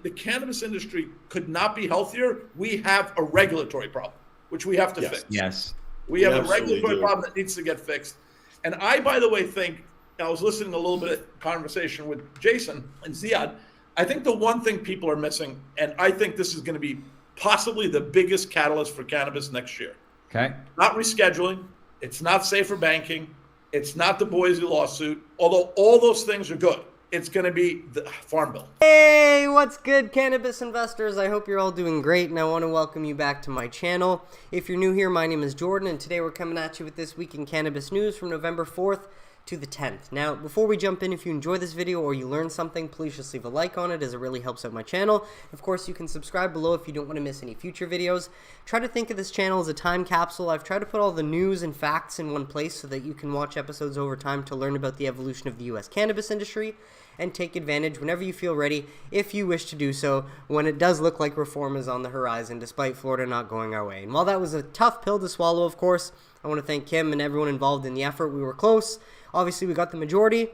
the cannabis industry could not be healthier. We have a regulatory problem, which we have to fix. Yes. We have a regulatory problem that needs to get fixed. And I, by the way, think, I was listening to a little bit of conversation with Jason and Ziad. I think the one thing people are missing, and I think this is going to be possibly the biggest catalyst for cannabis next year. Okay. Not rescheduling. It's not safer banking. It's not the Boise lawsuit. Although all those things are good. It's going to be the Farm Bill. Hey, what's good, cannabis investors? I hope you're all doing great, and I want to welcome you back to my channel. If you're new here, my name is Jordan, and today we're coming at you with this week in cannabis news from November 4th to the 10th. Now, before we jump in, if you enjoy this video or you learn something, please just leave a like on it, as it really helps out my channel. Of course, you can subscribe below if you don't want to miss any future videos. Try to think of this channel as a time capsule. I've tried to put all the news and facts in one place so that you can watch episodes over time to learn about the evolution of the US cannabis industry and take advantage whenever you feel ready, if you wish to do so, when it does look like reform is on the horizon, despite Florida not going our way. And while that was a tough pill to swallow, of course, I want to thank Kim and everyone involved in the effort. We were close. Obviously, we got the majority,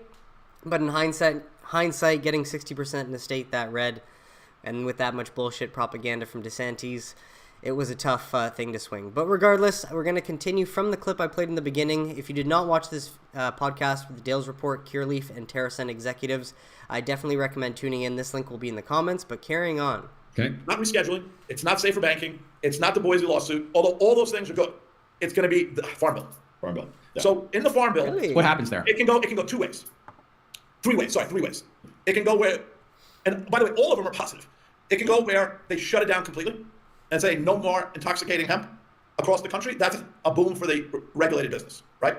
but in hindsight, getting 60% in a state that red, and with that much bullshit propaganda from DeSantis, it was a tough thing to swing. But regardless, we're going to continue from the clip I played in the beginning. If you did not watch this podcast with the Dales Report, Curaleaf, and TerrAscend executives, I definitely recommend tuning in. This link will be in the comments, but carrying on. Okay. Not rescheduling. It's not safer banking. It's not the Boise lawsuit. Although all those things are good. It's going to be the Farm Bill. Farm Bill. Yeah. So in the Farm Bill, Really? What happens there? It can go 2 ways. 3 ways. Sorry, 3 ways. It can go where, and by the way, all of them are positive. It can go where they shut it down completely and say no more intoxicating hemp across the country. That's a boom for the regulated business, right?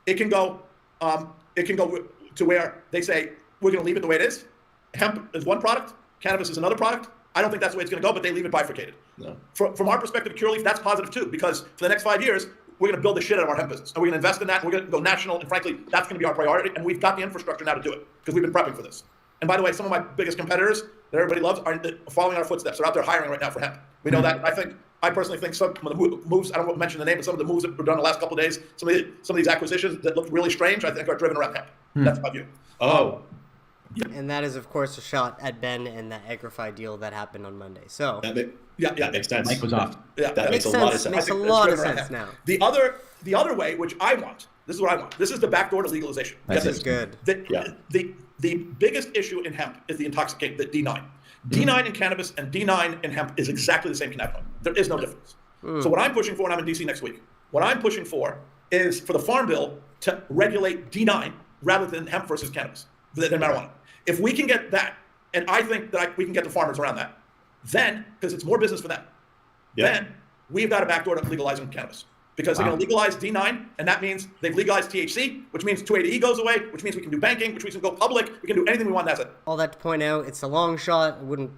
It can go to where they say we're going to leave it the way it is. Hemp is one product, cannabis is another product. I don't think that's the way it's going to go, but they leave it bifurcated. No. From our perspective, Curaleaf, that's positive too, because for the next 5 years, we're going to build the shit out of our hemp business, and we're going to invest in that. And we're going to go national, and frankly, that's going to be our priority. And we've got the infrastructure now to do it because we've been prepping for this. And by the way, some of my biggest competitors that everybody loves are following our footsteps. They're out there hiring right now for hemp. We know that. I personally think some of the moves, I don't want to mention the name, but some of the moves that were done the last couple of days, some of these acquisitions that look really strange, I think are driven around hemp. That's my view. Oh. And that is, of course, a shot at Ben and that Agrify deal that happened on Monday. So That makes sense. Mike was off. Yeah, That makes makes a lot of sense. sense. Makes a I think lot that's of driven sense around now. hemp. The other way, which I want, this is what I want. This is the backdoor to legalization. That's This is good. The biggest issue in hemp is the D9. D9 in cannabis and D9 in hemp is exactly the same cannabinoid. There is no difference. So what I'm pushing for, and I'm in DC next week, what I'm pushing for is for the Farm Bill to regulate D9 rather than hemp versus cannabis, than marijuana. If we can get that, and I think that we can get the farmers around that, then, because it's more business for them, then we've got a backdoor to legalizing cannabis. Because they're going to legalize D9, and that means they've legalized THC, which means 280E goes away, which means we can do banking, which means we can go public, we can do anything we want as it. All that to point out, it's a long shot. I wouldn't,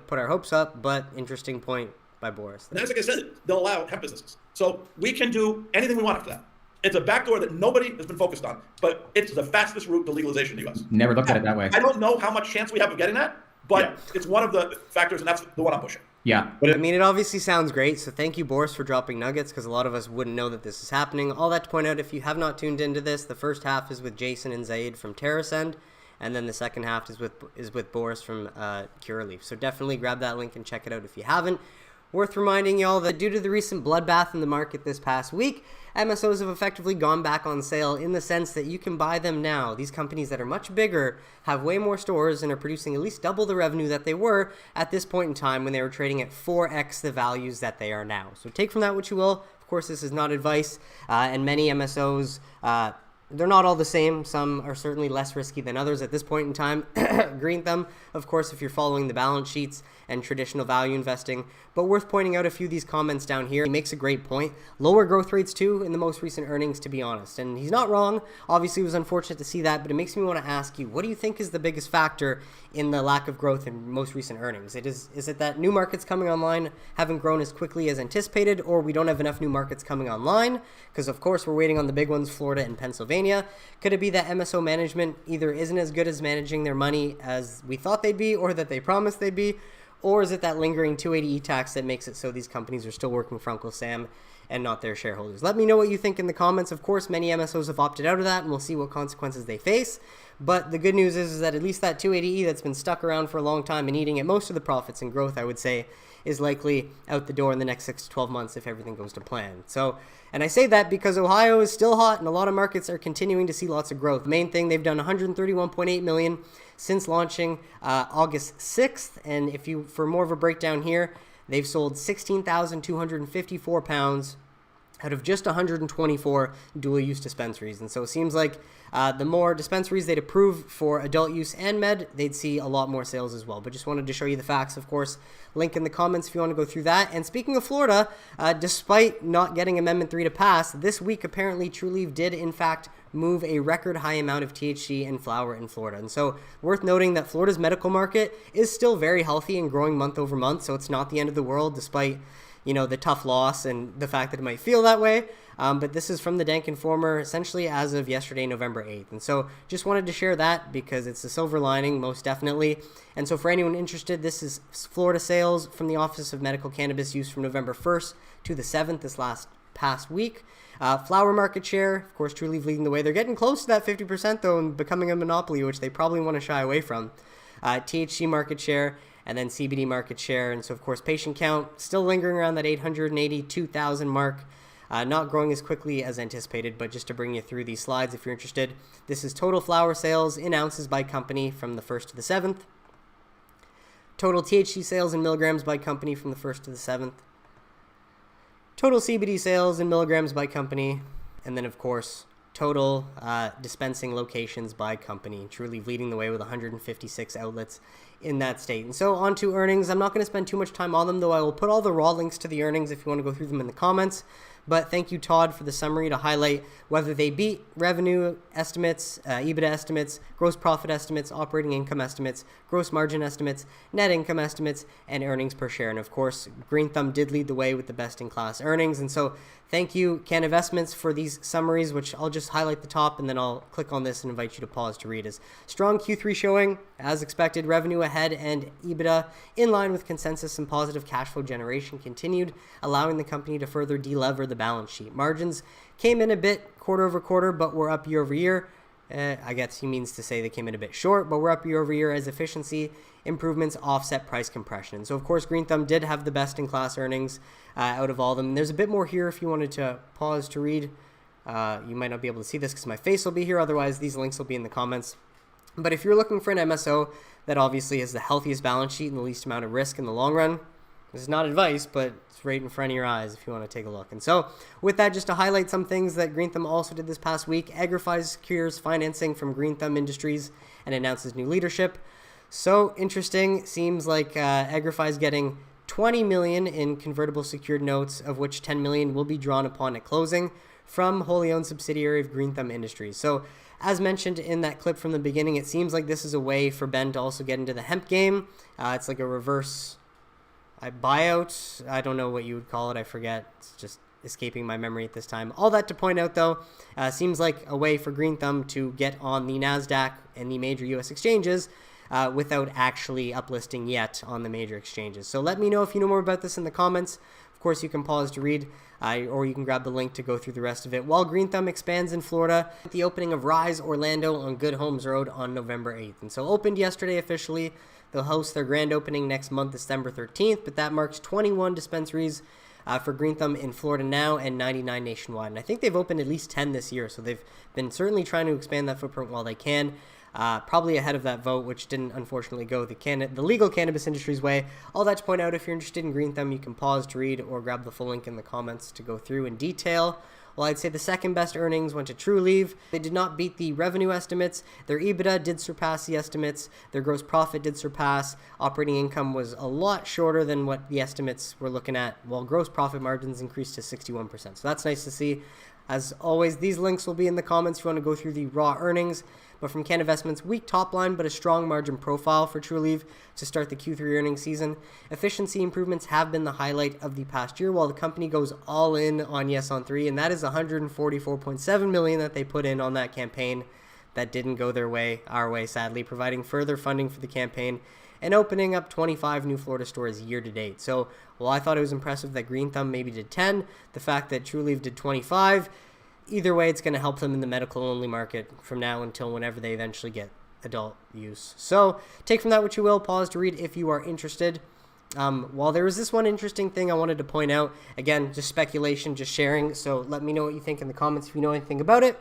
put our hopes up, but interesting point by Boris. And as like I said, they'll allow hemp businesses. So we can do anything we want after that. It's a backdoor that nobody has been focused on, but it's the fastest route to legalization in the U.S. Never looked at it that way. I don't know how much chance we have of getting that, but it's one of the factors, and that's the one I'm pushing. Yeah. I mean, it obviously sounds great, so thank you, Boris, for dropping nuggets, because a lot of us wouldn't know that this is happening. All that to point out, if you have not tuned into this, the first half is with Jason and Zaid from TerrAscend, and then the second half is with Boris from Curaleaf. So definitely grab that link and check it out if you haven't. Worth reminding y'all that due to the recent bloodbath in the market this past week, MSOs have effectively gone back on sale in the sense that you can buy them now. These companies that are much bigger have way more stores and are producing at least double the revenue that they were at this point in time when they were trading at 4x the values that they are now. So take from that what you will. Of course, this is not advice, and many MSOs, they're not all the same. Some are certainly less risky than others at this point in time. Green thumb, of course, if you're following the balance sheets and traditional value investing. But worth pointing out a few of these comments down here. He makes a great point. Lower growth rates too in the most recent earnings, to be honest. And he's not wrong. Obviously, it was unfortunate to see that, but it makes me want to ask you, what do you think is the biggest factor in the lack of growth in most recent earnings? Is it that new markets coming online haven't grown as quickly as anticipated, or we don't have enough new markets coming online? Because, of course, we're waiting on the big ones, Florida and Pennsylvania. Could it be that MSO management either isn't as good as managing their money as we thought they'd be, or that they promised they'd be? Or is it that lingering 280E tax that makes it so these companies are still working for Uncle Sam and not their shareholders? Let me know what you think in the comments. Of course, many MSOs have opted out of that, and we'll see what consequences they face. But the good news is that at least that 280E that's been stuck around for a long time and eating at most of the profits and growth, I would say, is likely out the door in the next 6 to 12 months if everything goes to plan. So, and I say that because Ohio is still hot and a lot of markets are continuing to see lots of growth. Main thing, they've done 131.8 million since launching August 6th. And if you, for more of a breakdown here, they've sold 16,254 pounds out of just 124 dual-use dispensaries. And so it seems like the more dispensaries they'd approve for adult use and med, they'd see a lot more sales as well. But just wanted to show you the facts, of course. Link in the comments if you want to go through that. And speaking of Florida, despite not getting Amendment 3 to pass, this week apparently Trulieve did in fact move a record high amount of THC and flower in Florida. And so worth noting that Florida's medical market is still very healthy and growing month over month. So it's not the end of the world despite, you know, the tough loss and the fact that it might feel that way. But this is from the Dank Informer, essentially as of yesterday, November 8th. And so just wanted to share that because it's a silver lining, most definitely. And so for anyone interested, this is Florida sales from the Office of Medical Cannabis Use from November 1st to the 7th this past week. Flower market share, of course, Trulieve leading the way. They're getting close to that 50% though and becoming a monopoly, which they probably want to shy away from. THC market share, and then CBD market share. And so, of course, patient count still lingering around that 882,000 mark. Not growing as quickly as anticipated, but just to bring you through these slides if you're interested. This is total flower sales in ounces by company from the 1st to the 7th. Total THC sales in milligrams by company from the 1st to the 7th. Total CBD sales in milligrams by company. And then, of course, total dispensing locations by company. Trulieve leading the way with 156 outlets in that state. And so on to earnings. I'm not going to spend too much time on them, though I will put all the raw links to the earnings if you want to go through them in the comments. But thank you, Todd, for the summary to highlight whether they beat revenue estimates, EBITDA estimates, gross profit estimates, operating income estimates, gross margin estimates, net income estimates, and earnings per share. And of course, Green Thumb did lead the way with the best-in-class earnings. And so thank you, Cannabist, for these summaries, which I'll just highlight the top, and then I'll click on this and invite you to pause to read. As strong Q3 showing, as expected, revenue ahead and EBITDA in line with consensus and positive cash flow generation continued, allowing the company to further delever the balance sheet. Margins came in a bit quarter over quarter, but were up year over year. I guess he means to say they came in a bit short, but we're up year over year as efficiency improvements offset price compression. And so, of course, Green Thumb did have the best-in-class earnings out of all of them. There's a bit more here if you wanted to pause to read. You might not be able to see this because my face will be here. Otherwise, these links will be in the comments. But if you're looking for an MSO that obviously has the healthiest balance sheet and the least amount of risk in the long run, this is not advice, but it's right in front of your eyes if you want to take a look. And so with that, just to highlight some things that Green Thumb also did this past week, Agrify secures financing from Green Thumb Industries and announces new leadership. So interesting. Seems like Agrify is getting 20 million in convertible secured notes, of which 10 million will be drawn upon at closing from wholly owned subsidiary of Green Thumb Industries. So as mentioned in that clip from the beginning, it seems like this is a way for Ben to also get into the hemp game. It's like a reverse buyout. I don't know what you would call it. I forget. It's just escaping my memory at this time. All that to point out, though, seems like a way for Green Thumb to get on the NASDAQ and the major U.S. exchanges without actually uplisting yet on the major exchanges. So let me know if you know more about this in the comments. Of course, you can pause to read, or you can grab the link to go through the rest of it. While Green Thumb expands in Florida, the opening of Rise Orlando on Good Homes Road on November 8th. And so opened yesterday officially. They'll host their grand opening next month, December 13th, but that marks 21 dispensaries for Green Thumb in Florida now and 99 nationwide. And I think they've opened at least 10 this year, so they've been certainly trying to expand that footprint while they can. Probably ahead of that vote, which didn't unfortunately go the legal cannabis industry's way. All that to point out, if you're interested in Green Thumb, you can pause to read or grab the full link in the comments to go through in detail. Well, I'd say the second best earnings went to Trulieve. They did not beat the revenue estimates. Their EBITDA did surpass the estimates. Their gross profit did surpass. Operating income was a lot shorter than what the estimates were looking at, while gross profit margins increased to 61%. So that's nice to see. As always, these links will be in the comments if you want to go through the raw earnings. But from Cannabist, weak top line, but a strong margin profile for Trulieve to start the Q3 earnings season. Efficiency improvements have been the highlight of the past year, while the company goes all in on Yes on 3, and that is $144.7 million that they put in on that campaign. That didn't go our way, sadly, providing further funding for the campaign and opening up 25 new Florida stores year to date. So while I thought it was impressive that Green Thumb maybe did 10, the fact that Trulieve did 25 either way, it's going to help them in the medical only market from now until whenever they eventually get adult use. So take from that what you will. Pause to read if you are interested. While there was this one interesting thing I wanted to point out, again, just speculation, just sharing. So let me know what you think in the comments if you know anything about it.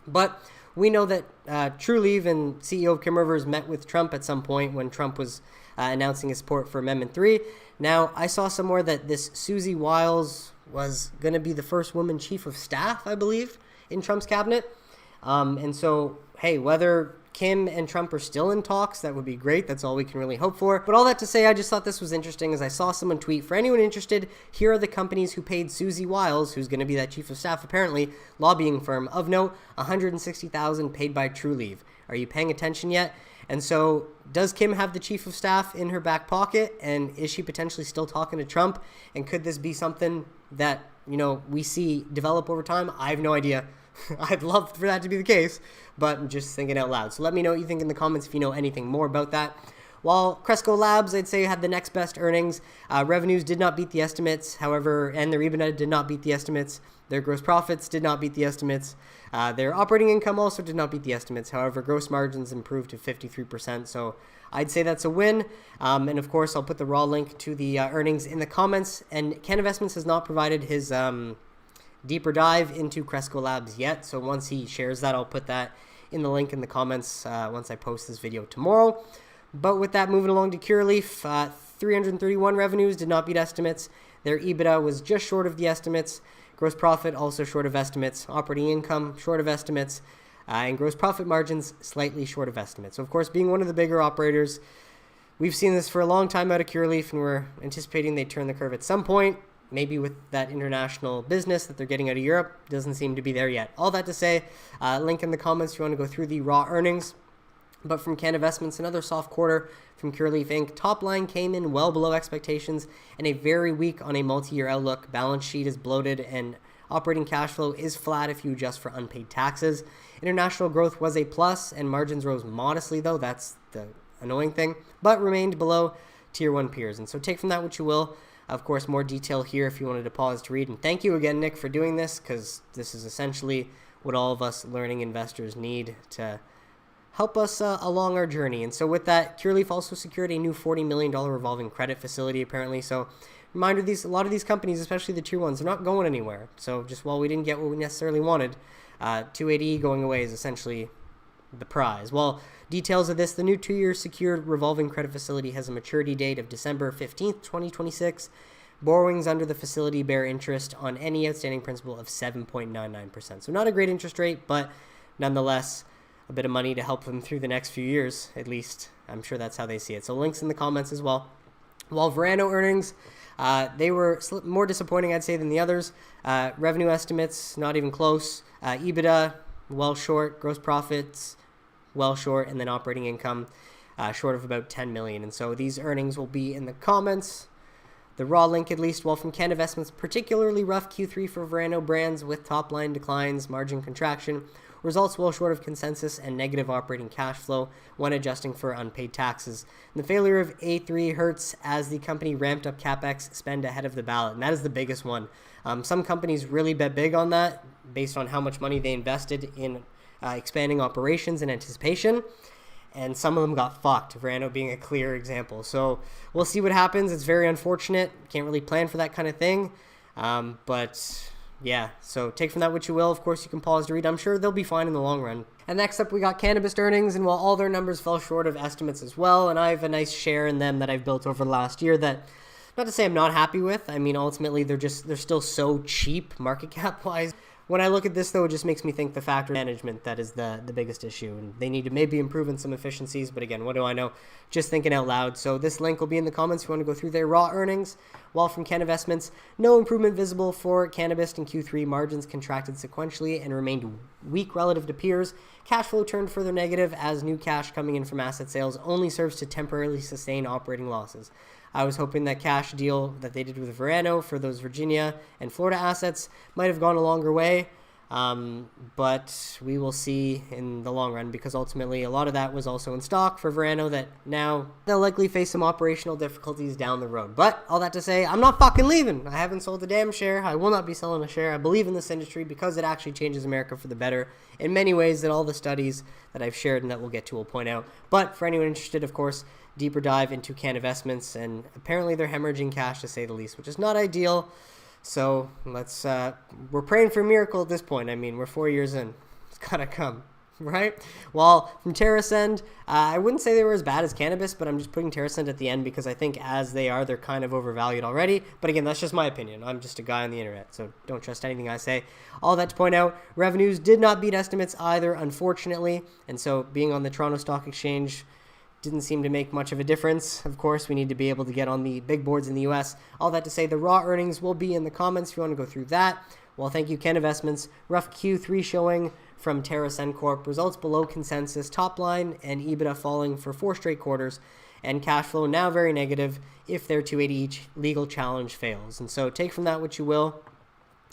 But we know that Trulieve and CEO of Kim Rivers met with Trump at some point when Trump was announcing his support for Amendment 3. Now, I saw somewhere that this Susie Wiles was going to be the first woman chief of staff, I believe, in Trump's cabinet. And so, hey, whether Kim and Trump are still in talks, that would be great. That's all we can really hope for. But all that to say, I just thought this was interesting as I saw someone tweet, for anyone interested, here are the companies who paid Susie Wiles, who's going to be that chief of staff apparently, lobbying firm. Of note, $160,000 paid by Trulieve. Are you paying attention yet? And so does Kim have the chief of staff in her back pocket? And is she potentially still talking to Trump? And could this be something that, we see develop over time? I have no idea. I'd love for that to be the case, but I'm just thinking out loud. So let me know what you think in the comments if you know anything more about that. While Cresco Labs, I'd say, had the next best earnings. Revenues did not beat the estimates, however, and their EBITDA did not beat the estimates. Their gross profits did not beat the estimates. Their operating income also did not beat the estimates. However, gross margins improved to 53%. So I'd say that's a win. And of course, I'll put the raw link to the earnings in the comments. And Canna Investments has not provided his deeper dive into Cresco Labs yet. So once he shares that, I'll put that in the link in the comments once I post this video tomorrow. But with that, moving along to Curaleaf, 331 revenues did not beat estimates. Their EBITDA was just short of the estimates. Gross profit also short of estimates. Operating income short of estimates. And gross profit margins slightly short of estimates. So of course, being one of the bigger operators, we've seen this for a long time out of Curaleaf, and we're anticipating they turn the curve at some point. Maybe with that international business that they're getting out of Europe. Doesn't seem to be there yet. All that to say, link in the comments if you want to go through the raw earnings. But from Canna Investments, another soft quarter from Curaleaf Inc. Top line came in well below expectations and a very weak on a multi-year outlook. Balance sheet is bloated and operating cash flow is flat if you adjust for unpaid taxes. International growth was a plus and margins rose modestly though. That's the annoying thing, but remained below tier 1 peers. And so take from that what you will. Of course, more detail here if you wanted to pause to read. And thank you again, Nick, for doing this, because this is essentially what all of us learning investors need to help us along our journey. And so with that, Curaleaf also secured a new $40 million revolving credit facility, apparently. So reminder, a lot of these companies, especially the tier ones, are not going anywhere. So just while we didn't get what we necessarily wanted, 280E going away is essentially the prize. Well, details of this, the new 2-year secured revolving credit facility has a maturity date of December 15th, 2026. Borrowings under the facility bear interest on any outstanding principal of 7.99%. So not a great interest rate, but nonetheless, a bit of money to help them through the next few years, at least. I'm sure that's how they see it. So links in the comments as well. While Verano earnings, they were more disappointing, I'd say, than the others. Revenue estimates, not even close. EBITDA, well short. Gross profits, well short. And then operating income, short of about $10 million. And so these earnings will be in the comments. The raw link, at least, while from Canna Investments, particularly rough Q3 for Verano brands with top-line declines, margin contraction, results well short of consensus, and negative operating cash flow when adjusting for unpaid taxes. And the failure of A3 hurts as the company ramped up CapEx spend ahead of the ballot, and that is the biggest one. Some companies really bet big on that based on how much money they invested in expanding operations in anticipation. And some of them got fucked, Verano being a clear example. So we'll see what happens. It's very unfortunate. Can't really plan for that kind of thing. But yeah, so take from that what you will. Of course, you can pause to read. I'm sure they'll be fine in the long run. And next up, we got Cannabist earnings. And while all their numbers fell short of estimates as well, and I have a nice share in them that I've built over the last year that, not to say I'm not happy with. I mean, ultimately, they're still so cheap market cap wise. When I look at this, though, it just makes me think the factor management that is the biggest issue. And they need to maybe improve in some efficiencies. But again, what do I know? Just thinking out loud. So this link will be in the comments if you want to go through their raw earnings. While from Canna Investments, no improvement visible for Cannabist in Q3. Margins contracted sequentially and remained weak relative to peers. Cash flow turned further negative as new cash coming in from asset sales only serves to temporarily sustain operating losses. I was hoping that cash deal that they did with Verano for those Virginia and Florida assets might have gone a longer way. But we will see in the long run, because ultimately a lot of that was also in stock for Verano that now they'll likely face some operational difficulties down the road. But all that to say, I'm not fucking leaving. I haven't sold a damn share. I will not be selling a share. I believe in this industry because it actually changes America for the better in many ways that all the studies that I've shared and that we'll get to will point out. But for anyone interested, of course, deeper dive into Canna investments, and apparently they're hemorrhaging cash to say the least, which is not ideal. So let's, we're praying for a miracle at this point. I mean, we're 4 years in. It's gotta come, right? Well, from TerrAscend, I wouldn't say they were as bad as Cannabis, but I'm just putting TerrAscend at the end because I think as they are, they're kind of overvalued already. But again, that's just my opinion. I'm just a guy on the internet, so don't trust anything I say. All that to point out, revenues did not beat estimates either, unfortunately. And so being on the Toronto Stock Exchange didn't seem to make much of a difference. Of course, we need to be able to get on the big boards in the US. All that to say, the raw earnings will be in the comments if you want to go through that. Well, thank you, Ken Investments. Rough Q3 showing from TerrAscend Corp. Results below consensus. Top line and EBITDA falling for 4 straight quarters. And cash flow now very negative if their 280 each legal challenge fails. And so take from that what you will.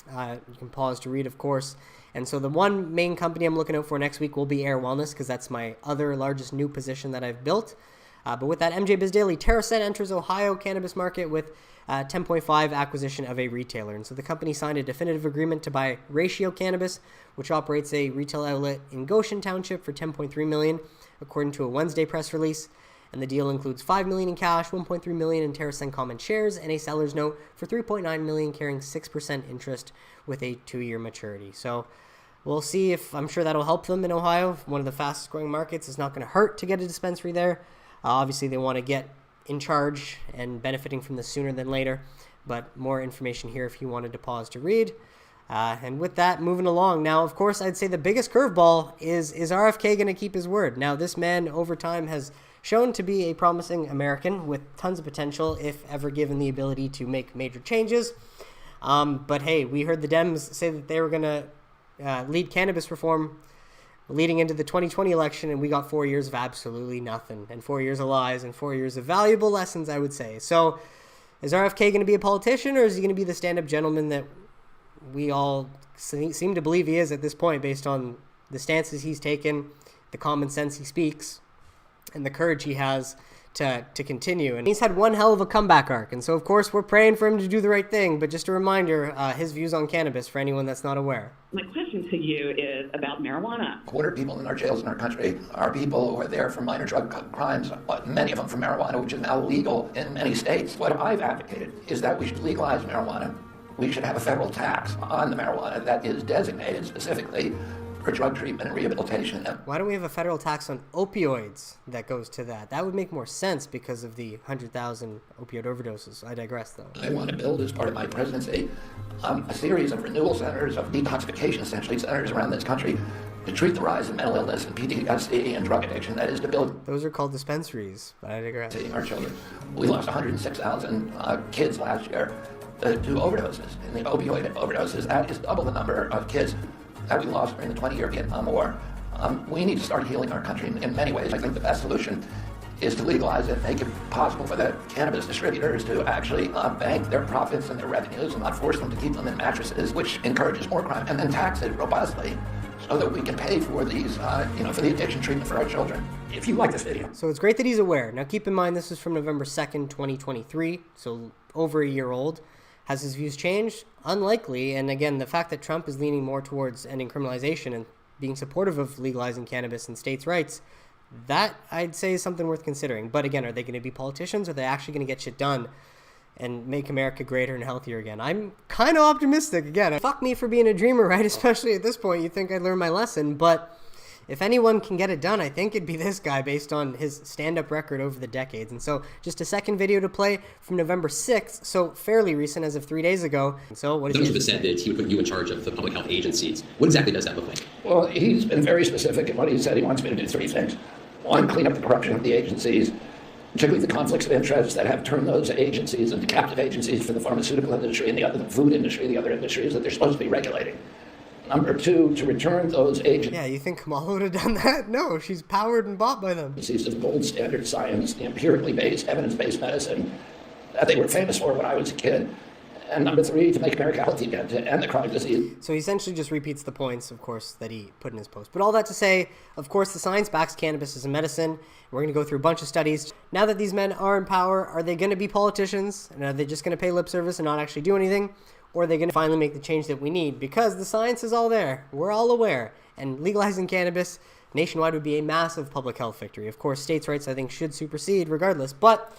You can pause to read, of course. And so the one main company I'm looking out for next week will be Air Wellness, because that's my other largest new position that I've built. But with that, MJ Biz Daily, TerrAscend enters Ohio cannabis market with 10.5 acquisition of a retailer. And so the company signed a definitive agreement to buy Ratio Cannabis, which operates a retail outlet in Goshen Township for $10.3 million, according to a Wednesday press release. And the deal includes $5 million in cash, $1.3 million in TerrAscend common shares, and a seller's note for $3.9 million, carrying 6% interest with a 2-year maturity. So we'll see if, I'm sure that'll help them in Ohio. One of the fastest growing markets. It's not going to hurt to get a dispensary there. Obviously, they want to get in charge and benefiting from this sooner than later. But more information here if you wanted to pause to read. And with that, moving along. Now, of course, I'd say the biggest curveball is RFK going to keep his word? Now, this man over time has shown to be a promising American with tons of potential if ever given the ability to make major changes. But hey, we heard the Dems say that they were going to lead cannabis reform leading into the 2020 election, and we got 4 years of absolutely nothing, and 4 years of lies, and 4 years of valuable lessons, I would say. So is RFK going to be a politician, or is he going to be the stand-up gentleman that we all seem to believe he is at this point, based on the stances he's taken, the common sense he speaks, and the courage he has to continue? And he's had one hell of a comeback arc, and so of course we're praying for him to do the right thing. But just a reminder, his views on cannabis for anyone that's not aware. My question to you is about marijuana. Quarter of people in our jails in our country are people who are there for minor drug crimes, many of them for marijuana, which is now legal in many states. What I've advocated is that we should legalize marijuana. We should have a federal tax on the marijuana that is designated specifically for drug treatment and rehabilitation. Why don't we have a federal tax on opioids that goes to that? That would make more sense because of the 100,000 opioid overdoses. I digress, though. I want to build, as part of my presidency, a series of renewal centers, of detoxification, essentially, centers around this country to treat the rise in mental illness and PTSD and drug addiction. That is to build. Those are called dispensaries, but I digress. Our children. We lost 106,000 kids last year to overdoses, and the opioid overdoses. That is double the number of kids that we lost during the 20-year Vietnam War. We need to start healing our country in many ways. I think the best solution is to legalize it, make it possible for the cannabis distributors to actually bank their profits and their revenues and not force them to keep them in mattresses, which encourages more crime, and then tax it robustly so that we can pay for these, for the addiction treatment for our children. If you like this video. So it's great that he's aware. Now keep in mind this is from November 2nd, 2023, so over a year old. Has his views changed? Unlikely. And again, the fact that Trump is leaning more towards ending criminalization and being supportive of legalizing cannabis and states' rights, that I'd say is something worth considering. But again, are they going to be politicians? Or are they actually going to get shit done and make America greater and healthier again? I'm kind of optimistic. Again, fuck me for being a dreamer, right? Especially at this point, you'd think I'd learn my lesson. But if anyone can get it done, I think it'd be this guy based on his stand-up record over the decades. And so just a second video to play from November 6th, so fairly recent as of 3 days ago. And so what is he said that he would put you in charge of the public health agencies. What exactly does that look like? Well, he's been very specific in what he said. He wants me to do 3 things. 1, clean up the corruption of the agencies, particularly the conflicts of interest that have turned those agencies into captive agencies for the pharmaceutical industry and the food industry, the other industries that they're supposed to be regulating. Number 2, to return those agencies. Yeah, you think Kamala would have done that? No, she's powered and bought by them. To the gold standard science, the empirically based, evidence-based medicine that they were famous for when I was a kid, And number 3, to make America healthy again, to end the chronic disease. So he essentially just repeats the points, of course, that he put in his post. But all that to say, of course, the science backs cannabis as a medicine. We're going to go through a bunch of studies. Now that these men are in power, are they going to be politicians? And are they just going to pay lip service and not actually do anything? Or are they going to finally make the change that we need? Because the science is all there. We're all aware. And legalizing cannabis nationwide would be a massive public health victory. Of course, states' rights, I think, should supersede regardless. But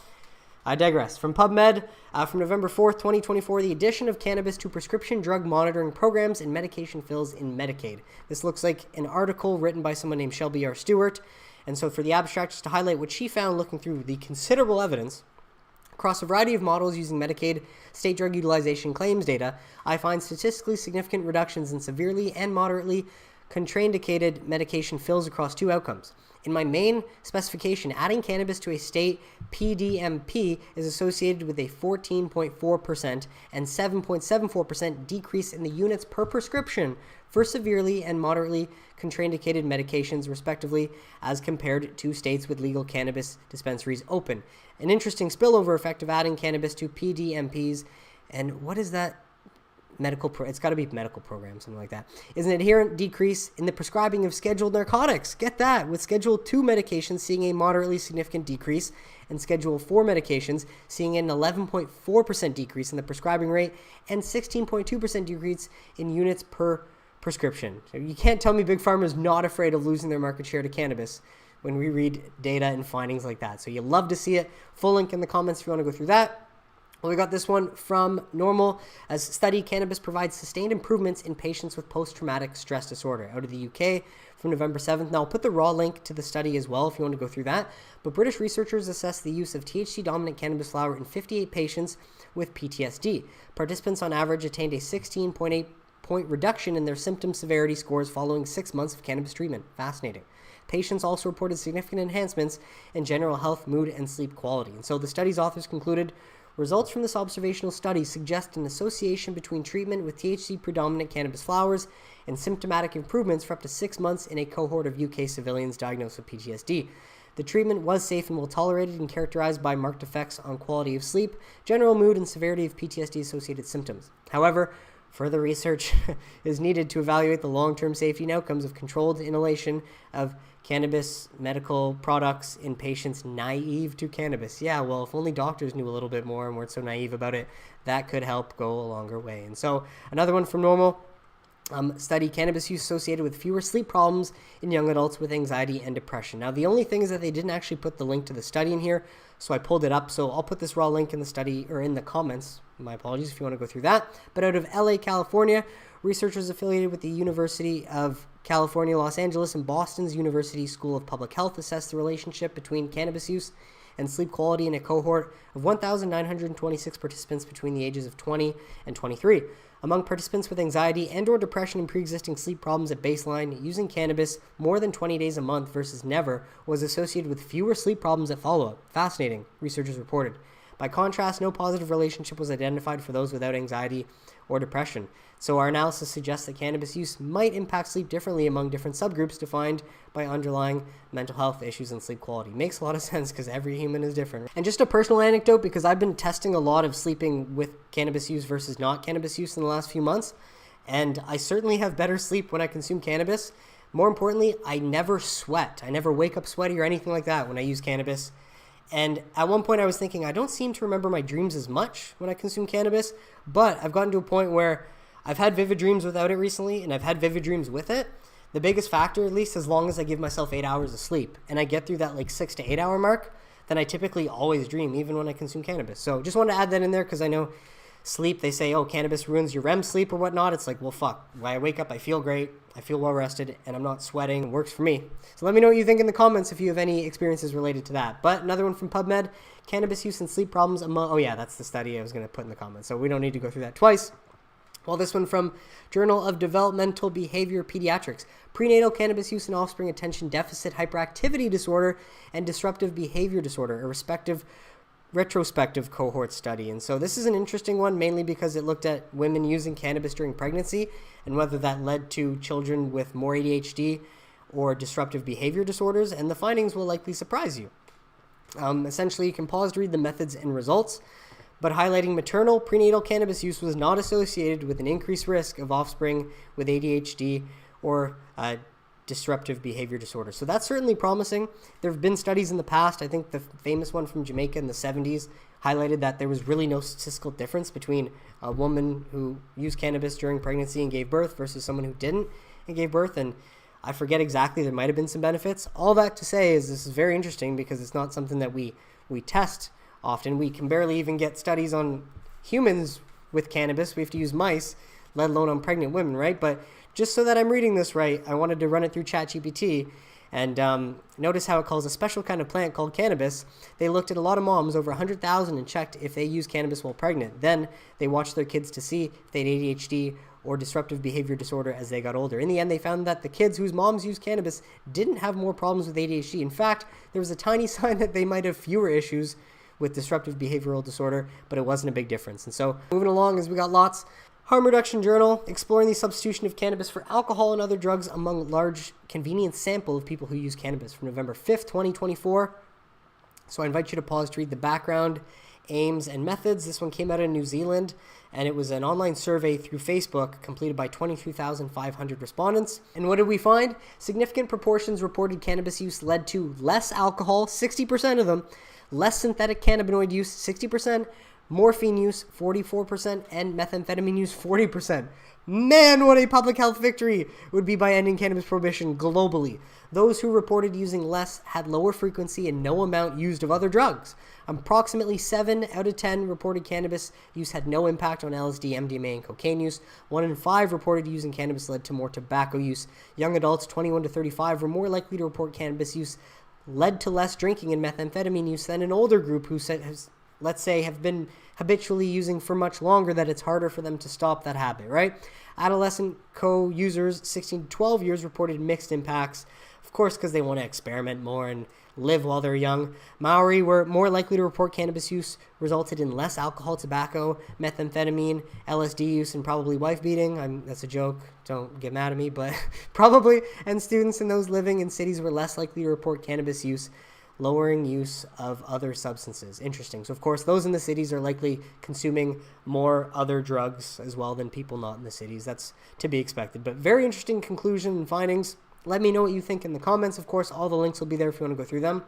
I digress. From PubMed, from November 4th, 2024, the addition of cannabis to prescription drug monitoring programs and medication fills in Medicaid. This looks like an article written by someone named Shelby R. Stewart. And so for the abstract, just to highlight what she found looking through the considerable evidence across a variety of models using Medicaid state drug utilization claims data, I find statistically significant reductions in severely and moderately contraindicated medication fills across 2 outcomes. In my main specification, adding cannabis to a state PDMP is associated with a 14.4% and 7.74% decrease in the units per prescription for severely and moderately contraindicated medications, respectively, as compared to states with legal cannabis dispensaries open. An interesting spillover effect of adding cannabis to PDMPs, and what is that? It's got to be medical program, something like that, is an adherent decrease in the prescribing of scheduled narcotics. Get that, with Schedule 2 medications seeing a moderately significant decrease, and Schedule 4 medications seeing an 11.4% decrease in the prescribing rate and 16.2% decrease in units per prescription. So you can't tell me Big Pharma is not afraid of losing their market share to cannabis when we read data and findings like that. So you love to see it. Full link in the comments if you want to go through that. Well, we got this one from Normal. As study, cannabis provides sustained improvements in patients with post-traumatic stress disorder out of the UK from November 7th. Now, I'll put the raw link to the study as well if you want to go through that. But British researchers assessed the use of THC-dominant cannabis flower in 58 patients with PTSD. Participants on average attained a 16.8-point reduction in their symptom severity scores following 6 months of cannabis treatment. Fascinating. Patients also reported significant enhancements in general health, mood, and sleep quality. And so the study's authors concluded, results from this observational study suggest an association between treatment with THC-predominant cannabis flowers and symptomatic improvements for up to 6 months in a cohort of UK civilians diagnosed with PTSD. The treatment was safe and well tolerated and characterized by marked effects on quality of sleep, general mood, and severity of PTSD-associated symptoms. However, further research is needed to evaluate the long-term safety and outcomes of controlled inhalation of cannabis medical products in patients naive to cannabis. Yeah, well, if only doctors knew a little bit more and weren't so naive about it, that could help go a longer way. And so another one from Normal, study cannabis use associated with fewer sleep problems in young adults with anxiety and depression. Now, the only thing is that they didn't actually put the link to the study in here, so I pulled it up. So I'll put this raw link in the study or in the comments. My apologies if you want to go through that. But out of LA, California, researchers affiliated with the University of California, Los Angeles, and Boston's University School of Public Health assessed the relationship between cannabis use and sleep quality in a cohort of 1,926 participants between the ages of 20 and 23. Among participants with anxiety and or depression and pre-existing sleep problems at baseline, using cannabis more than 20 days a month versus never was associated with fewer sleep problems at follow-up. Fascinating, researchers reported. By contrast, no positive relationship was identified for those without anxiety or depression. So our analysis suggests that cannabis use might impact sleep differently among different subgroups defined by underlying mental health issues and sleep quality. Makes a lot of sense because every human is different. And just a personal anecdote, because I've been testing a lot of sleeping with cannabis use versus not cannabis use in the last few months, and I certainly have better sleep when I consume cannabis. More importantly, I never sweat. I never wake up sweaty or anything like that when I use cannabis. And at one point I was thinking, I don't seem to remember my dreams as much when I consume cannabis, but I've gotten to a point where I've had vivid dreams without it recently, and I've had vivid dreams with it. The biggest factor, at least as long as I give myself 8 hours of sleep, and I get through that like 6 to 8 hour mark, then I typically always dream, even when I consume cannabis. So just wanted to add that in there because I know sleep, they say, oh, cannabis ruins your REM sleep or whatnot. It's like, well, fuck. When I wake up, I feel great, I feel well rested, and I'm not sweating. It works for me. So let me know what you think in the comments if you have any experiences related to that. But another one from PubMed, cannabis use and sleep problems among, oh yeah, that's the study I was going to put in the comments. So we don't need to go through that twice. Well, this one from Journal of Developmental Behavior Pediatrics. Prenatal cannabis use in offspring attention deficit hyperactivity disorder and disruptive behavior disorder, a retrospective cohort study. And so this is an interesting one, mainly because it looked at women using cannabis during pregnancy and whether that led to children with more ADHD or disruptive behavior disorders. And the findings will likely surprise you. Essentially, you can pause to read the methods and results. but highlighting maternal prenatal cannabis use was not associated with an increased risk of offspring with ADHD or disruptive behavior disorder. So that's certainly promising. There have been studies in the past. I think the famous one from Jamaica in the 70s highlighted that there was really no statistical difference between a woman who used cannabis during pregnancy and gave birth versus someone who didn't and gave birth. And I forget exactly, there might have been some benefits. All that to say is this is very interesting because it's not something that we test often. We can barely even get studies on humans with cannabis. We have to use mice, let alone on pregnant women, right? But just so that I'm reading this right, I wanted to run it through ChatGPT and notice how it calls a special kind of plant called cannabis. They looked at a lot of moms, over 100,000, and checked if they use cannabis while pregnant. Then they watched their kids to see if they had ADHD or disruptive behavior disorder as they got older. In the end, they found that the kids whose moms used cannabis didn't have more problems with ADHD. In fact, there was a tiny sign that they might have fewer issues with disruptive behavioral disorder, but it wasn't a big difference. And so moving along, as we got lots. Harm Reduction Journal, exploring the substitution of cannabis for alcohol and other drugs among large convenience sample of people who use cannabis from November 5th, 2024. So I invite you to pause to read the background, aims, and methods. This one came out in New Zealand, and it was an online survey through Facebook completed by 23,500 respondents. And what did we find? Significant proportions reported cannabis use led to less alcohol, 60% of them, less synthetic cannabinoid use, 60%, morphine use, 44%, and methamphetamine use, 40%. Man, what a public health victory would be by ending cannabis prohibition globally. Those who reported using less had lower frequency and no amount used of other drugs. Approximately 7 out of 10 reported cannabis use had no impact on LSD, MDMA, and cocaine use. 1 in 5 reported using cannabis led to more tobacco use. Young adults 21 to 35 were more likely to report cannabis use led to less drinking and methamphetamine use than an older group who let's say, have been habitually using for much longer, that it's harder for them to stop that habit, right? Adolescent co-users 16 to 12 years reported mixed impacts, of course, because they want to experiment more and live while they're young. Maori were more likely to report cannabis use resulted in less alcohol, tobacco, methamphetamine, LSD use, and probably wife beating. That's a joke. Don't get mad at me, but probably. And students and those living in cities were less likely to report cannabis use, lowering use of other substances. Interesting. So, of course, those in the cities are likely consuming more other drugs as well than people not in the cities. That's to be expected. But very interesting conclusion and findings. Let me know what you think in the comments. Of course, all the links will be there if you want to go through them.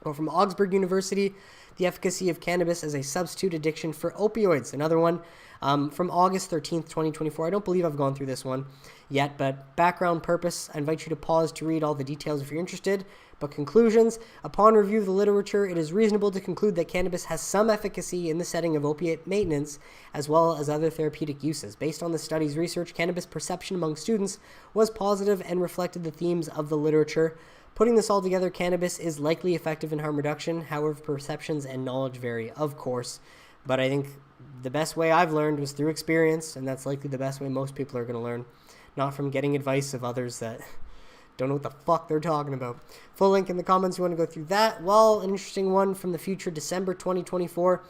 Or from Augsburg University, the efficacy of cannabis as a substitute addiction for opioids. Another one from August 13th, 2024. I don't believe I've gone through this one yet, but background purpose. I invite you to pause to read all the details if you're interested. But conclusions, upon review of the literature, it is reasonable to conclude that cannabis has some efficacy in the setting of opiate maintenance as well as other therapeutic uses. Based on the study's research, cannabis perception among students was positive and reflected the themes of the literature. Putting this all together, cannabis is likely effective in harm reduction. However, perceptions and knowledge vary, of course. But I think the best way I've learned was through experience, and that's likely the best way most people are going to learn, not from getting advice of others that don't know what the fuck they're talking about. Full link in the comments. You want to go through that. Well, an interesting one from the future, December 2024.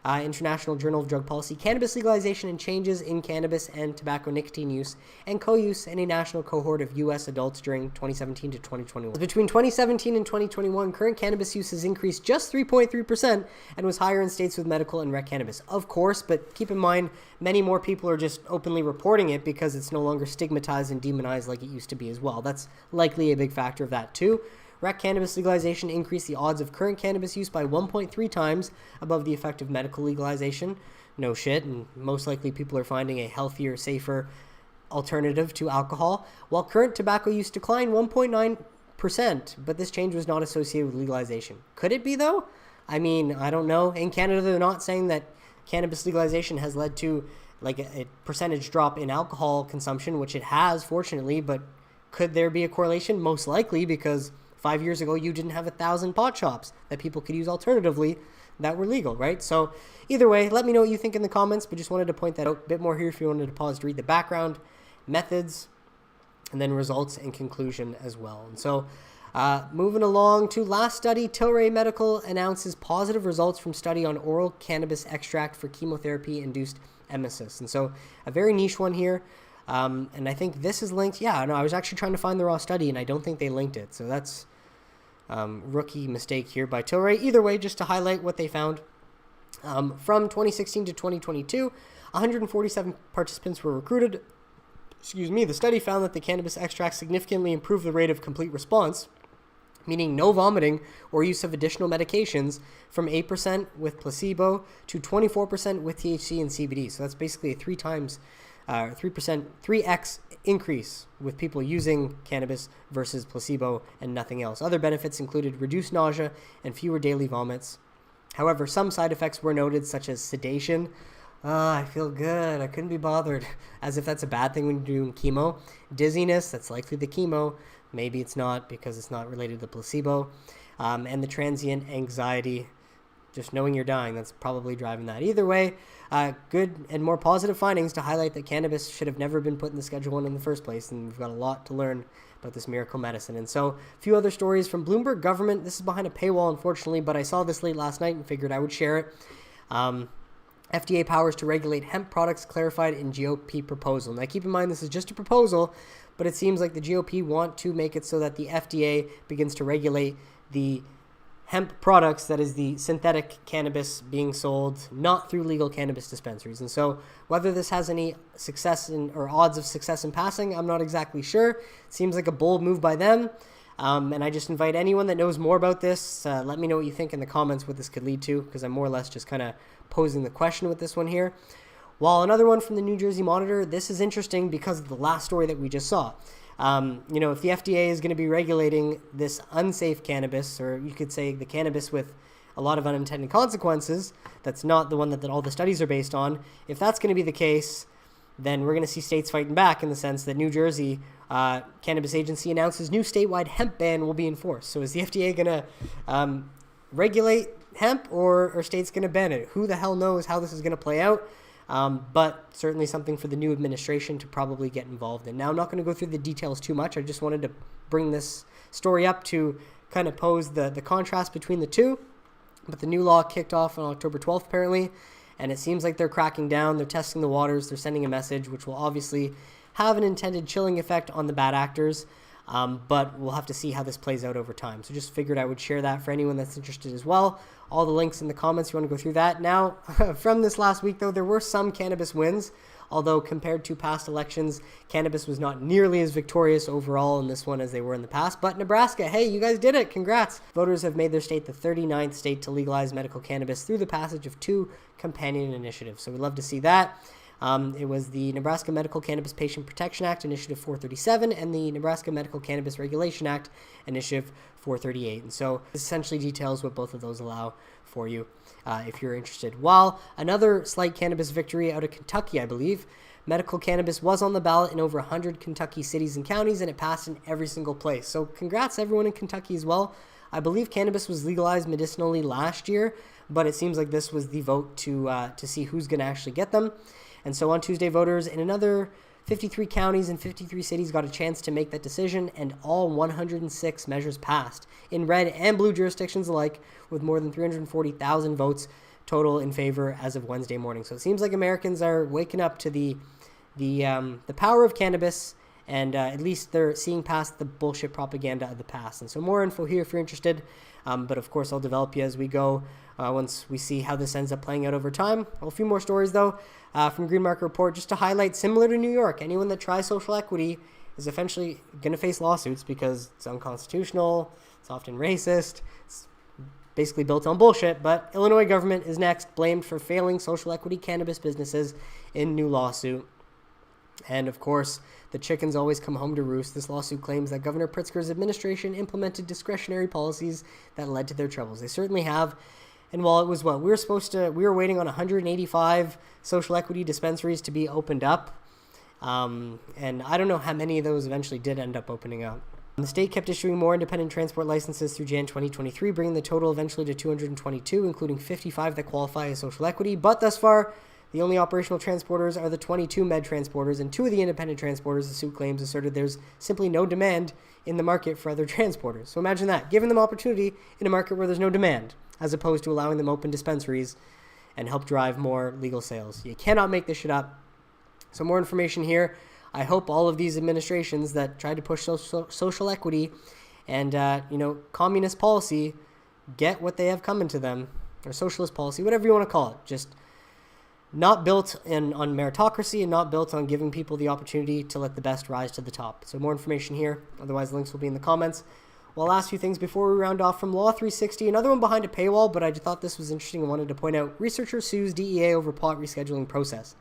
International Journal of Drug Policy, cannabis legalization and changes in cannabis and tobacco nicotine use and co-use in a national cohort of U.S. adults during 2017 to 2021. Between 2017 and 2021, current cannabis use has increased just 3.3% and was higher in states with medical and rec cannabis. Of course, but keep in mind, many more people are just openly reporting it because it's no longer stigmatized and demonized like it used to be as well. That's likely a big factor of that too. Rec cannabis legalization increased the odds of current cannabis use by 1.3 times above the effect of medical legalization. No shit, and most likely people are finding a healthier, safer alternative to alcohol, while current tobacco use declined 1.9%, but this change was not associated with legalization. Could it be, though? I mean, I don't know. In Canada, they're not saying that cannabis legalization has led to like a percentage drop in alcohol consumption, which it has, fortunately, but could there be a correlation? Most likely, because 5 years ago, you didn't have 1,000 pot shops that people could use alternatively that were legal, right? So either way, let me know what you think in the comments, but just wanted to point that out a bit more here if you wanted to pause to read the background, methods, and then results and conclusion as well. And so moving along to last study, Tilray Medical announces positive results from study on oral cannabis extract for chemotherapy-induced emesis. And so a very niche one here. And I think this is linked. Yeah, no, I was actually trying to find the raw study, and I don't think they linked it. So that's rookie mistake here by Tilray. Either way, just to highlight what they found. From 2016 to 2022, 147 participants were recruited. The study found that the cannabis extract significantly improved the rate of complete response, meaning no vomiting or use of additional medications, from 8% with placebo to 24% with THC and CBD. So that's basically a 3x increase with people using cannabis versus placebo and nothing else. Other benefits included reduced nausea and fewer daily vomits. However, some side effects were noted, such as sedation. I feel good. I couldn't be bothered. As if that's a bad thing when you're doing chemo. Dizziness, that's likely the chemo. Maybe it's not because it's not related to the placebo. And the transient anxiety, just knowing you're dying, that's probably driving that. Either way, good and more positive findings to highlight that cannabis should have never been put in the Schedule 1 in the first place. And we've got a lot to learn about this miracle medicine. And so a few other stories from Bloomberg government. This is behind a paywall, unfortunately, but I saw this late last night and figured I would share it. FDA powers to regulate hemp products clarified in GOP proposal. Now, keep in mind, this is just a proposal, but it seems like the GOP want to make it so that the FDA begins to regulate the hemp products, that is the synthetic cannabis being sold not through legal cannabis dispensaries. And so whether this has any success or odds of success in passing, I'm not exactly sure. It seems like a bold move by them. And I just invite anyone that knows more about this, let me know what you think in the comments what this could lead to, because I'm more or less just kind of posing the question with this one here. While another one from the New Jersey Monitor, this is interesting because of the last story that we just saw. If the FDA is going to be regulating this unsafe cannabis, or you could say the cannabis with a lot of unintended consequences, that's not the one that all the studies are based on. If that's going to be the case, then we're going to see states fighting back, in the sense that New Jersey Cannabis Agency announces new statewide hemp ban will be enforced. So is the FDA going to regulate hemp, or are states going to ban it? Who the hell knows how this is going to play out? But certainly something for the new administration to probably get involved in. Now, I'm not going to go through the details too much. I just wanted to bring this story up to kind of pose the contrast between the two. But the new law kicked off on October 12th, apparently, and it seems like they're cracking down. They're testing the waters. They're sending a message, which will obviously have an intended chilling effect on the bad actors. But we'll have to see how this plays out over time. So just figured I would share that for anyone that's interested as well. All the links in the comments, you want to go through that. Now, from this last week, though, there were some cannabis wins, although compared to past elections, cannabis was not nearly as victorious overall in this one as they were in the past. But Nebraska, hey, you guys did it. Congrats. Voters have made their state the 39th state to legalize medical cannabis through the passage of 2 companion initiatives. So we'd love to see that. It was the Nebraska Medical Cannabis Patient Protection Act, Initiative 437, and the Nebraska Medical Cannabis Regulation Act, Initiative 438. And so this essentially details what both of those allow for you if you're interested. While another slight cannabis victory out of Kentucky, I believe, medical cannabis was on the ballot in over 100 Kentucky cities and counties, and it passed in every single place. So congrats everyone in Kentucky as well. I believe cannabis was legalized medicinally last year, but it seems like this was the vote to see who's going to actually get them. And so on Tuesday, voters in another 53 counties and 53 cities got a chance to make that decision, and all 106 measures passed in red and blue jurisdictions alike, with more than 340,000 votes total in favor as of Wednesday morning. So it seems like Americans are waking up to the power of cannabis, and at least they're seeing past the bullshit propaganda of the past. And so more info here if you're interested, but of course I'll develop you as we go once we see how this ends up playing out over time. A few more stories though from Green Market Report, just to highlight, similar to New York, anyone that tries social equity is eventually going to face lawsuits because it's unconstitutional, it's often racist, it's basically built on bullshit. But Illinois government is next, blamed for failing social equity cannabis businesses in new lawsuit. And of course, the chickens always come home to roost. This lawsuit claims that Governor Pritzker's administration implemented discretionary policies that led to their troubles. They certainly have. And while it was we were waiting on 185 social equity dispensaries to be opened up. And I don't know how many of those eventually did end up opening up. The state kept issuing more independent transport licenses through Jan 2023, bringing the total eventually to 222, including 55 that qualify as social equity. But thus far, the only operational transporters are the 22 med transporters, and 2 of the independent transporters, the suit claims, asserted there's simply no demand in the market for other transporters. So imagine that, giving them opportunity in a market where there's no demand, as opposed to allowing them open dispensaries and help drive more legal sales. You cannot make this shit up. So more information here. I hope all of these administrations that tried to push social equity and communist policy get what they have coming to them, or socialist policy, whatever you want to call it. Just not built on meritocracy and not built on giving people the opportunity to let the best rise to the top. So more information here. Otherwise, links will be in the comments. Well, last few things before we round off from Law 360. Another one behind a paywall, but I just thought this was interesting and wanted to point out. Researcher sues DEA over pot rescheduling process.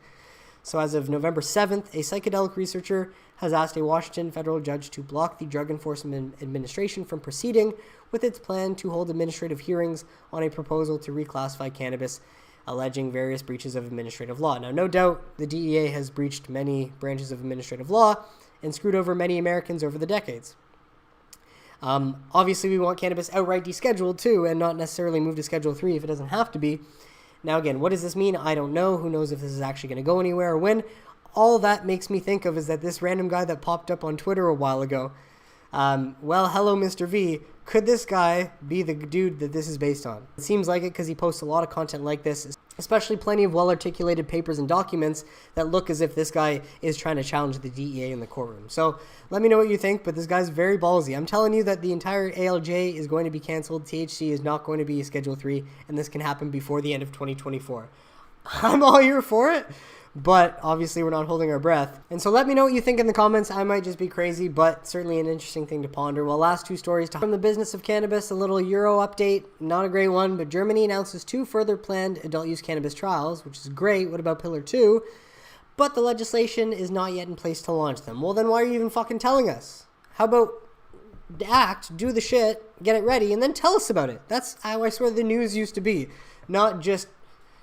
So as of November 7th, a psychedelic researcher has asked a Washington federal judge to block the Drug Enforcement Administration from proceeding with its plan to hold administrative hearings on a proposal to reclassify cannabis, alleging various breaches of administrative law. Now, no doubt the DEA has breached many branches of administrative law and screwed over many Americans over the decades. Obviously, we want cannabis outright descheduled too, and not necessarily moved to Schedule 3 if it doesn't have to be. Now, again, what does this mean? I don't know. Who knows if this is actually going to go anywhere or when? All that makes me think of is that this random guy that popped up on Twitter a while ago, well, hello, Mr. V. Could this guy be the dude that this is based on? It seems like it because he posts a lot of content like this, especially plenty of well-articulated papers and documents that look as if this guy is trying to challenge the DEA in the courtroom. So let me know what you think, but this guy's very ballsy. I'm telling you that the entire ALJ is going to be canceled. THC is not going to be a Schedule 3, and this can happen before the end of 2024. I'm all here for it. But obviously we're not holding our breath. And so let me know what you think in the comments. I might just be crazy, but certainly an interesting thing to ponder. Well, last two stories from the business of cannabis, a little Euro update. Not a great one, but Germany announces 2 further planned adult use cannabis trials, which is great. What about Pillar 2? But the legislation is not yet in place to launch them. Well, then why are you even fucking telling us? How about act, do the shit, get it ready, and then tell us about it? That's how I swear the news used to be. Not just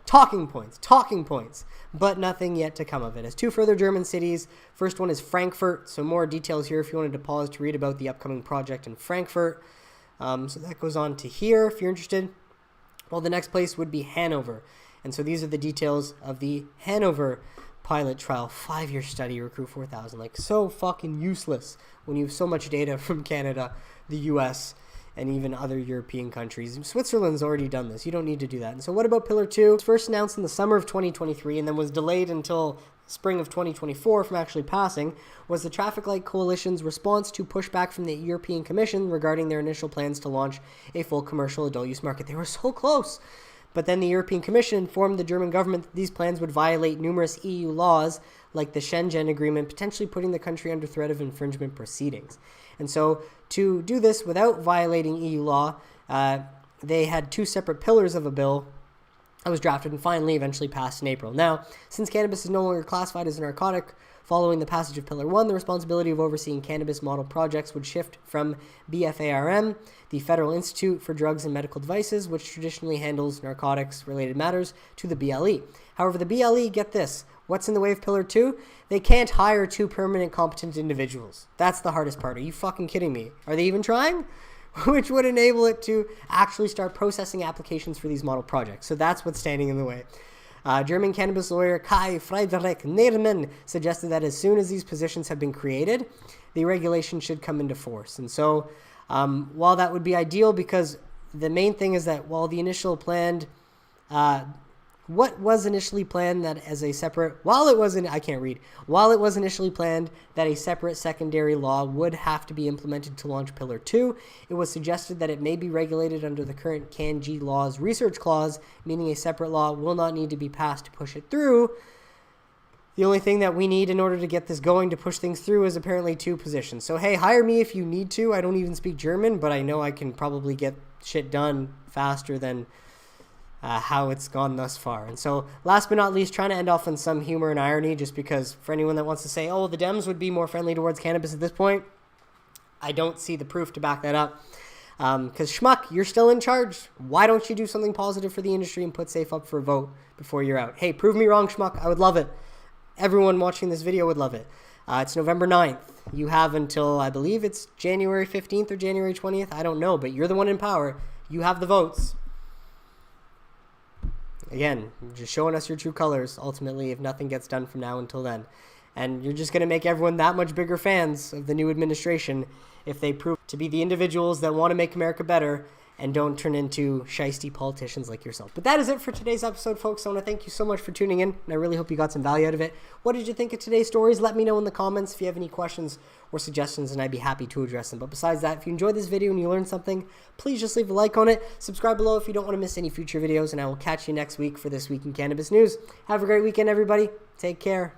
talking points, but nothing yet to come of it. As 2 further German cities, first one is Frankfurt, so more details here if you wanted to pause to read about the upcoming project in Frankfurt. So that goes on to here if you're interested. Well, the next place would be Hanover, and so these are the details of the Hanover pilot trial. 5-year study, recruit 4,000. Like, so fucking useless when you have so much data from Canada, the US, and even other European countries. Switzerland's already done this. You don't need to do that. And so what about Pillar 2? It was first announced in the summer of 2023 and then was delayed until spring of 2024 from actually passing, was the Traffic Light Coalition's response to pushback from the European Commission regarding their initial plans to launch a full commercial adult use market. They were so close. But then the European Commission informed the German government that these plans would violate numerous EU laws, like the Schengen Agreement, potentially putting the country under threat of infringement proceedings. And so to do this without violating EU law, they had 2 separate pillars of a bill that was drafted and finally eventually passed in April. Now, since cannabis is no longer classified as a narcotic, following the passage of Pillar 1, the responsibility of overseeing cannabis model projects would shift from BFARM, the Federal Institute for Drugs and Medical Devices, which traditionally handles narcotics-related matters, to the BLE. However, the BLE, get this, what's in the way of Pillar 2? They can't hire 2 permanent competent individuals. That's the hardest part. Are you fucking kidding me? Are they even trying? Which would enable it to actually start processing applications for these model projects. So that's what's standing in the way. German cannabis lawyer Kai Friedrich Neerman suggested that as soon as these positions have been created, the regulation should come into force. And so while that would be ideal, because the main thing is that while the initial planned, what was initially planned that as a separate, while it was initially planned that a separate secondary law would have to be implemented to launch Pillar 2, it was suggested that it may be regulated under the current CanG law's research clause, meaning a separate law will not need to be passed to push it through. The only thing that we need in order to get this going to push things through is apparently 2 positions. So hey, hire me if you need to. I don't even speak German, but I know I can probably get shit done faster than how it's gone thus far. And so last but not least, trying to end off on some humor and irony, just because for anyone that wants to say, oh, the Dems would be more friendly towards cannabis at this point, I don't see the proof to back that up. Because Schmuck, you're still in charge. Why don't you do something positive for the industry and put SAFE up for a vote before you're out? Hey, prove me wrong, Schmuck. I would love it. Everyone watching this video would love it. It's November 9th. You have until, I believe it's January 15th or January 20th. I don't know, but you're the one in power. You have the votes. Again, just showing us your true colors, ultimately, if nothing gets done from now until then. And you're just going to make everyone that much bigger fans of the new administration if they prove to be the individuals that want to make America better and don't turn into shiesty politicians like yourself. But that is it for today's episode, folks. I want to thank you so much for tuning in, and I really hope you got some value out of it. What did you think of today's stories? Let me know in the comments if you have any questions or suggestions, and I'd be happy to address them. But besides that, if you enjoyed this video and you learned something, please just leave a like on it. Subscribe below if you don't want to miss any future videos, and I will catch you next week for This Week in Cannabis News. Have a great weekend, everybody. Take care.